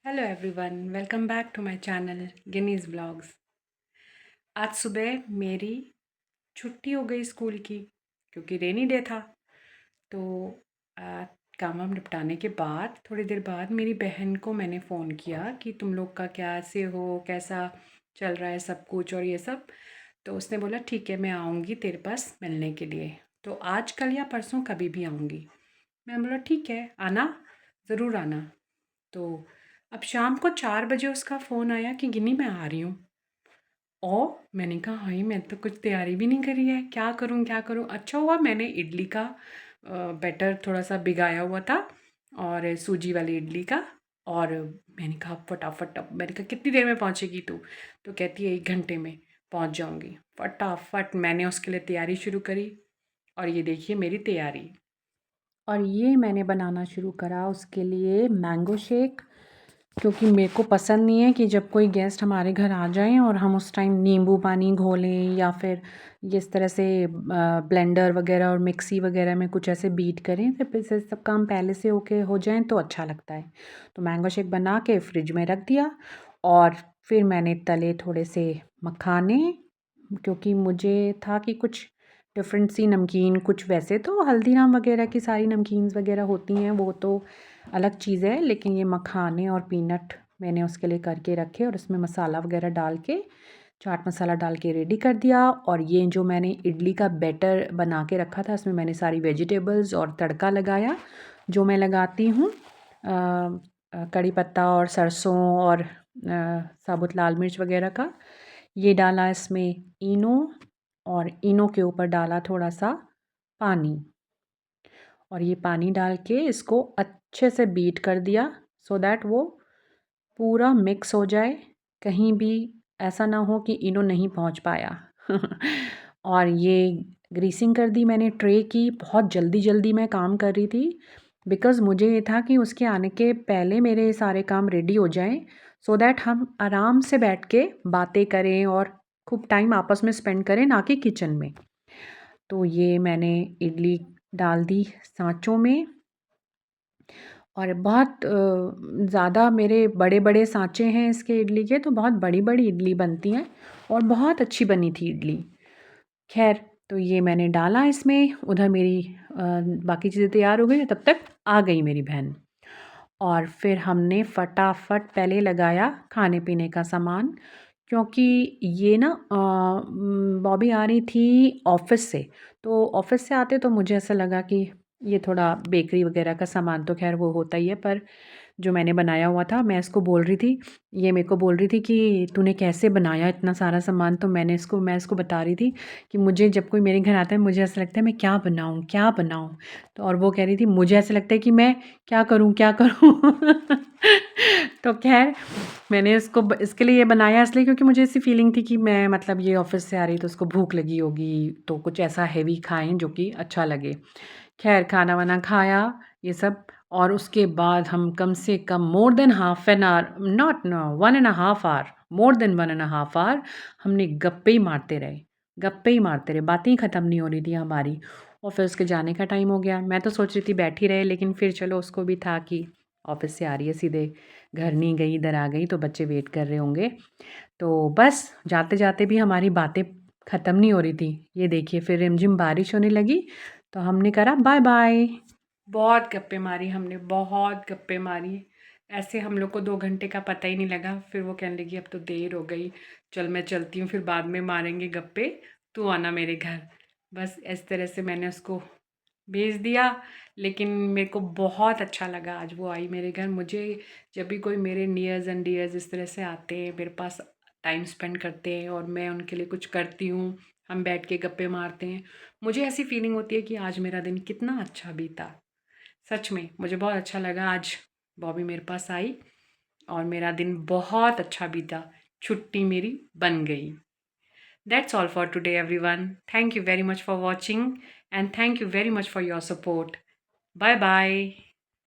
Hello everyone, welcome back to my channel Guinness blogs. आज सुबह मेरी छुट्टी हो गई स्कूल की क्योंकि रेनी डे था। तो आ, काम वाम निपटाने के बाद थोड़ी देर बाद मेरी बहन को मैंने फ़ोन किया कि तुम लोग का कैसे हो, कैसा चल रहा है सब कुछ और ये सब। तो उसने बोला ठीक है, मैं आऊँगी तेरे पास मिलने के लिए। तो आज कल या परसों कभी भी आऊँगी। मैं बोला ठीक है, आना, ज़रूर आना। तो अब शाम को 4 बजे उसका फ़ोन आया कि गिन्नी मैं आ रही हूँ। और मैंने कहा हाय, मैं तो कुछ तैयारी भी नहीं करी है, क्या करूँ क्या करूँ। अच्छा हुआ मैंने इडली का बैटर थोड़ा सा भिगाया हुआ था, और सूजी वाली इडली का। और मैंने कहा फटाफट, अब मैंने कहा कितनी देर में पहुँचेगी तू? तो कहती है 1 घंटे में पहुँच जाऊँगी। फटाफट मैंने उसके लिए तैयारी शुरू करी, और ये देखिए मेरी तैयारी। और ये मैंने बनाना शुरू करा उसके लिए मैंगो शेक, क्योंकि मेरे को पसंद नहीं है कि जब कोई गेस्ट हमारे घर आ जाएं और हम उस टाइम नींबू पानी घोलें या फिर इस तरह से ब्लेंडर वगैरह और मिक्सी वगैरह में कुछ ऐसे बीट करें। तो फिर से सब काम पहले से होके हो जाएं तो अच्छा लगता है। तो मैंगो शेक बना के फ्रिज में रख दिया, और फिर मैंने तले थोड़े से मखाने, क्योंकि मुझे था कि कुछ डिफरेंट सी नमकीन, कुछ वैसे तो हल्दीराम वगैरह की सारी नमकीन्स वगैरह होती हैं, वो तो अलग चीज़ है, लेकिन ये मखाने और पीनट मैंने उसके लिए करके रखे और उसमें मसाला वगैरह डाल के, चाट मसाला डाल के रेडी कर दिया। और ये जो मैंने इडली का बैटर बना के रखा था, उसमें मैंने सारी वेजिटेबल्स और तड़का लगाया जो मैं लगाती हूँ, कड़ी पत्ता और सरसों और साबुत लाल मिर्च वगैरह का। ये डाला इसमें इनो, और इनो के ऊपर डाला थोड़ा सा पानी, और ये पानी डाल के इसको अच्छे से बीट कर दिया, सो दैट वो पूरा मिक्स हो जाए, कहीं भी ऐसा ना हो कि इनो नहीं पहुंच पाया। और ये ग्रीसिंग कर दी मैंने ट्रे की। बहुत जल्दी जल्दी मैं काम कर रही थी, बिकॉज़ मुझे ये था कि उसके आने के पहले मेरे सारे काम रेडी हो जाएं, सो दैट हम आराम से बैठ के बातें करें और खूब टाइम आपस में स्पेंड करें, ना कि किचन में। तो ये मैंने इडली डाल दी सांचों में, और बहुत ज़्यादा मेरे बड़े-बड़े साँचे हैं इसके इडली के, तो बहुत बड़ी-बड़ी इडली बनती हैं, और बहुत अच्छी बनी थी इडली। ख़ैर, तो ये मैंने डाला इसमें, उधर मेरी बाकी चीज़ें तैयार हो गई, तब तक आ गई मेरी बहन। और फिर हमने फटाफट पहले लगाया खाने-पीने का सामान, क्योंकि ये ना बॉबी आ रही थी ऑफ़िस से। तो ऑफ़िस से आते तो मुझे ऐसा लगा कि ये थोड़ा बेकरी वग़ैरह का सामान तो ख़ैर वो होता ही है, पर जो मैंने बनाया हुआ था, मैं इसको बोल रही थी, ये मेरे को बोल रही थी कि तूने कैसे बनाया इतना सारा सामान? तो मैं इसको बता रही थी कि मुझे जब कोई मेरे घर आता है, मुझे ऐसा लगता है मैं क्या बनाऊँ, क्या बनाऊँ? तो और वो कह रही थी मुझे ऐसा लगता है कि मैं क्या करूँ, क्या करूँ? तो ख़ैर, मैंने इसके लिए ये बनाया इसलिए क्योंकि मुझे ऐसी फ़ीलिंग थी कि मैं, मतलब ये ऑफ़िस से आ रही है तो उसको भूख लगी होगी, तो कुछ ऐसा हेवी खाएँ जो कि अच्छा लगे। ख़ैर, खाना-वाना खाया ये सब, और उसके बाद हम कम से कम more than half an hour, not no 1 and a half hour, more than 1 and a half hour हमने गप्पे ही मारते रहे, गप्पे ही मारते रहे, बातें ही ख़त्म नहीं हो रही थी हमारी। और फिर उसके जाने का टाइम हो गया। मैं तो सोच रही थी बैठी रहे, लेकिन फिर चलो उसको भी था कि ऑफ़िस से आ रही है सीधे घर नहीं गई, इधर आ गई तो बच्चे वेट कर रहे होंगे। तो बस जाते-जाते भी हमारी बातें ख़त्म नहीं हो रही थी। ये देखिए फिर रिमझिम बारिश होने लगी, तो हमने करा बाय-बाय। बहुत गप्पे मारी हमने, बहुत गप्पे मारी। ऐसे हम लोग को 2 घंटे का पता ही नहीं लगा। फिर वो कहने लगी अब तो देर हो गई, चल मैं चलती हूँ, फिर बाद में मारेंगे गप्पे, तू आना मेरे घर। बस इस तरह से मैंने उसको भेज दिया। लेकिन मेरे को बहुत अच्छा लगा आज वो आई मेरे घर। मुझे जब भी कोई मेरे नियर्स एंड डियर्स इस तरह से आते हैं, मेरे पास टाइम स्पेंड करते हैं और मैं उनके लिए कुछ करती हूँ, हम बैठ के गप्पे मारते हैं, मुझे ऐसी फीलिंग होती है कि आज मेरा दिन कितना अच्छा बीता। सच में मुझे बहुत अच्छा लगा आज बॉबी मेरे पास आई, और मेरा दिन बहुत अच्छा बीता, छुट्टी मेरी बन गई। That's all for today, everyone. Thank you very much for watching, and thank you very much for your support. Bye bye.